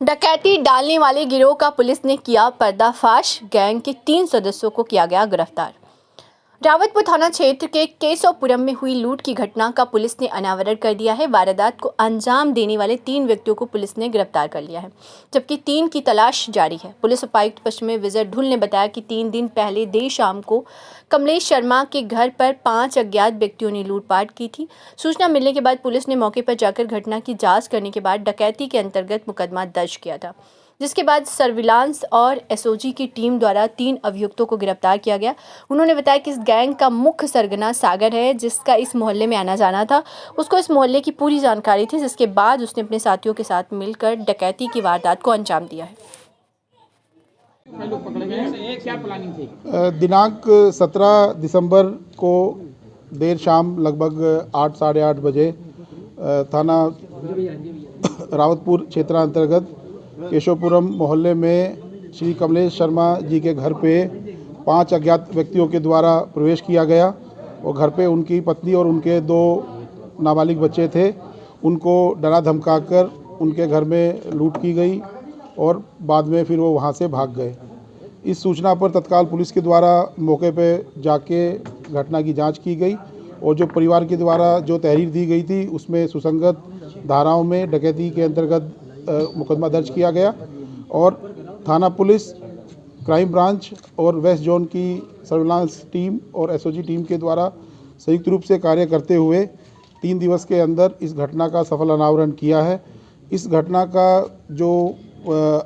डकैती डालने वाले गिरोह का पुलिस ने किया पर्दाफाश। गैंग के 3 सदस्यों को किया गया गिरफ्तार। रावतपुर थाना क्षेत्र के केशवपुरम में हुई लूट की घटना का पुलिस ने अनावरण कर दिया है। वारदात को अंजाम देने वाले 3 व्यक्तियों को पुलिस ने गिरफ्तार कर लिया है, जबकि 3 की तलाश जारी है। पुलिस उपायुक्त पश्चिमी विजय ढुल ने बताया कि 3 दिन पहले देर शाम को कमलेश शर्मा के घर पर 5 अज्ञात व्यक्तियों ने लूटपाट की थी। सूचना मिलने के बाद पुलिस ने मौके पर जाकर घटना की जांच करने के बाद डकैती के अंतर्गत मुकदमा दर्ज किया था, जिसके बाद सर्विलांस और एसओजी की टीम द्वारा 3 अभियुक्तों को गिरफ्तार किया गया। उन्होंने बताया कि इस गैंग का मुख्य सरगना सागर है, जिसका इस मोहल्ले में आना जाना था। उसको इस मोहल्ले की पूरी जानकारी थी, जिसके बाद उसने अपने साथियों के साथ मिलकर डकैती की वारदात को अंजाम दिया है। दिनांक 17 दिसंबर को देर शाम लगभग 8 साढ़े 8 बजे थाना रावतपुर क्षेत्रांतर्गत केशवपुरम मोहल्ले में श्री कमलेश शर्मा जी के घर पे 5 अज्ञात व्यक्तियों के द्वारा प्रवेश किया गया और घर पे उनकी पत्नी और उनके 2 नाबालिग बच्चे थे। उनको डरा धमकाकर उनके घर में लूट की गई और बाद में फिर वो वहाँ से भाग गए। इस सूचना पर तत्काल पुलिस के द्वारा मौके पे जाके घटना की जांच की गई और जो परिवार के द्वारा जो तहरीर दी गई थी उसमें सुसंगत धाराओं में डकैती के अंतर्गत मुकदमा दर्ज किया गया और थाना पुलिस, क्राइम ब्रांच और वेस्ट जोन की सर्विलांस टीम और एसओजी टीम के द्वारा संयुक्त रूप से कार्य करते हुए 3 दिवस के अंदर इस घटना का सफल अनावरण किया है। इस घटना का जो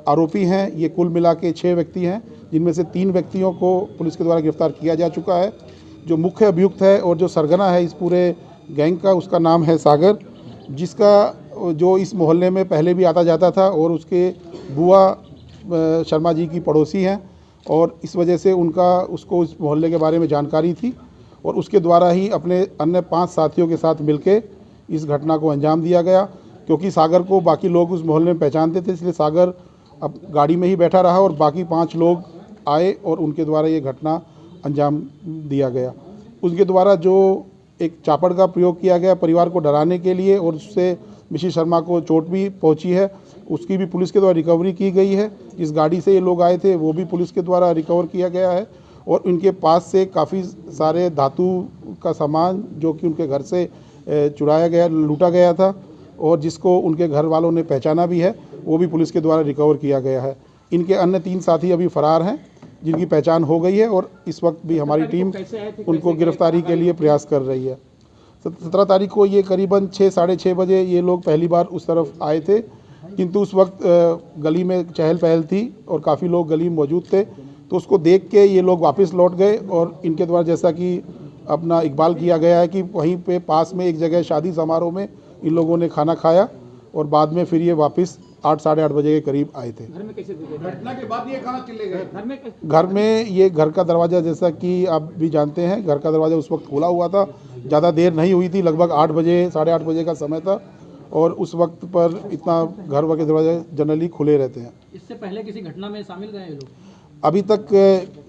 आरोपी हैं ये कुल मिला के 6 व्यक्ति हैं, जिनमें से 3 व्यक्तियों को पुलिस के द्वारा गिरफ्तार किया जा चुका है। जो मुख्य अभियुक्त है और जो सरगना है इस पूरे गैंग का, उसका नाम है सागर, जिसका जो इस मोहल्ले में पहले भी आता जाता था और उसके बुआ शर्मा जी की पड़ोसी हैं और इस वजह से उसको इस मोहल्ले के बारे में जानकारी थी और उसके द्वारा ही अपने अन्य 5 साथियों के साथ मिलके इस घटना को अंजाम दिया गया। क्योंकि सागर को बाकी लोग उस मोहल्ले में पहचानते थे, इसलिए सागर अब गाड़ी में ही बैठा रहा और बाकी 5 लोग आए और उनके द्वारा ये घटना अंजाम दिया गया। उसके द्वारा जो एक चापड़ का प्रयोग किया गया परिवार को डराने के लिए और उससे मिशी शर्मा को चोट भी पहुंची है, उसकी भी पुलिस के द्वारा रिकवरी की गई है। जिस गाड़ी से ये लोग आए थे वो भी पुलिस के द्वारा रिकवर किया गया है और उनके पास से काफ़ी सारे धातु का सामान जो कि उनके घर से चुराया गया, लूटा गया था और जिसको उनके घर वालों ने पहचाना भी है, वो भी पुलिस के द्वारा रिकवर किया गया है। इनके अन्य 3 साथी अभी फरार हैं, जिनकी पहचान हो गई है और इस वक्त भी हमारी टीम उनको गिरफ्तारी के लिए प्रयास कर रही है। 17 तारीख को ये करीबन 6 साढ़े 6 बजे ये लोग पहली बार उस तरफ आए थे, किंतु उस वक्त गली में चहल पहल थी और काफ़ी लोग गली में मौजूद थे, तो उसको देख के ये लोग वापस लौट गए और इनके द्वारा जैसा कि अपना इकबाल किया गया है कि वहीं पे पास में एक जगह शादी समारोह में इन लोगों ने खाना खाया और बाद में फिर ये वापस 8 साढ़े 8 बजे के करीब आए थे। घर में कैसे घटना के बाद ये कहाँ चले गए? घर में ये घर का दरवाज़ा, जैसा कि आप भी जानते हैं, घर का दरवाज़ा उस वक्त खुला हुआ था। ज़्यादा देर नहीं हुई थी, लगभग 8 बजे साढ़े 8 बजे का समय था और उस वक्त पर इतना घर के दरवाजे जनरली खुले रहते हैं। इससे पहले किसी घटना में शामिल रहे लोग? अभी तक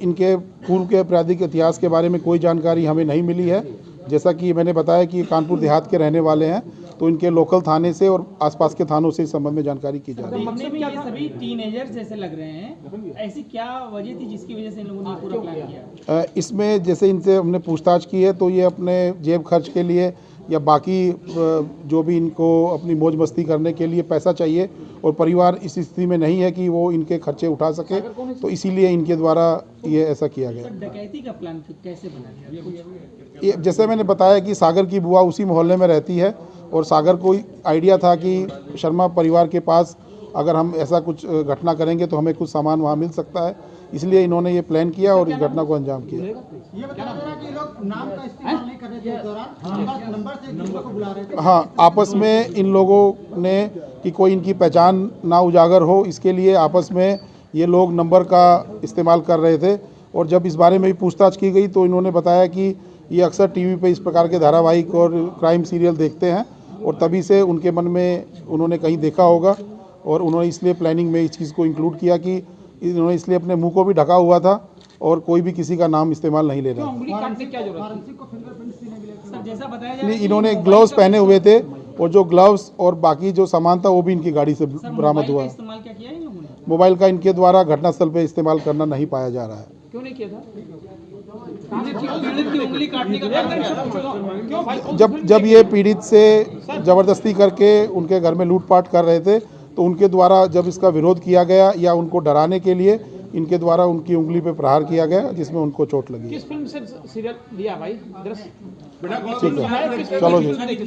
इनके पूर्व के आपराधिक इतिहास के बारे में कोई जानकारी हमें नहीं मिली है। जैसा कि मैंने बताया कि कानपुर देहात के रहने वाले हैं, तो इनके लोकल थाने से और आसपास के थानों से इस संबंध में जानकारी की जा रही है। देखने में ये सभी टीनेजर्स जैसे लग रहे हैं, ऐसी क्या वजह थी जिसकी वजह से इन लोगों ने पूरा प्लान किया? इसमें जैसे इनसे हमने पूछताछ की है तो ये अपने जेब खर्च के लिए या बाकी जो भी इनको अपनी मौज मस्ती करने के लिए पैसा चाहिए और परिवार इस स्थिति में नहीं है कि वो इनके खर्चे उठा सके, तो इसीलिए इनके द्वारा ये ऐसा किया गया। डकैती का प्लान कैसे बना? ये जैसे मैंने बताया कि सागर की बुआ उसी मोहल्ले में रहती है और सागर को आइडिया था कि शर्मा परिवार के पास अगर हम ऐसा कुछ घटना करेंगे तो हमें कुछ सामान वहाँ मिल सकता है, इसलिए इन्होंने ये प्लान किया और इस घटना को अंजाम किया। ये बताया जा रहा है कि लोग नाम का इस्तेमाल नहीं कर रहे थे इस दौरान, नंबर से दूसरों को बुला रहे थे। हाँ, आपस में इन लोगों ने कि कोई इनकी पहचान ना उजागर हो, इसके लिए आपस में ये लोग नंबर का इस्तेमाल कर रहे थे और जब इस बारे में भी पूछताछ की गई तो इन्होंने बताया कि ये अक्सर टीवी पे इस प्रकार के धारावाहिक और क्राइम सीरियल देखते हैं और तभी से उनके मन में उन्होंने कहीं देखा होगा और उन्होंने इसलिए प्लानिंग में इस चीज़ को इंक्लूड किया कि इन्होंने इसलिए अपने मुंह को भी ढका हुआ था और कोई भी किसी का नाम इस्तेमाल नहीं ले रहा। क्या जरूरत? जैसा बताया इन्होंने ग्लव्स पहने हुए थे और जो ग्लव्स और बाकी जो सामान था वो भी इनकी गाड़ी से सर, बरामद मोबाइल हुआ। का इस्तेमाल क्या किया है इन लोगों ने? मोबाइल का इनके द्वारा घटनास्थल पे इस्तेमाल करना नहीं पाया जा रहा है। क्यों नहीं किया था? पीड़ित की उंगली काटने का कारण क्या था? क्यों भाई? जब ये पीड़ित से ज़बरदस्ती करके उनके घर में लूटपाट कर रहे थे तो उनके द्वारा जब इसका विरोध किया गया या उनको डराने के लिए इनके द्वारा उनकी उंगली पे प्रहार किया गया जिसमें उनको चोट लगी। किस फिल्म से सीरियल लिया भाई? दृश्य ठीक है, चलो जी।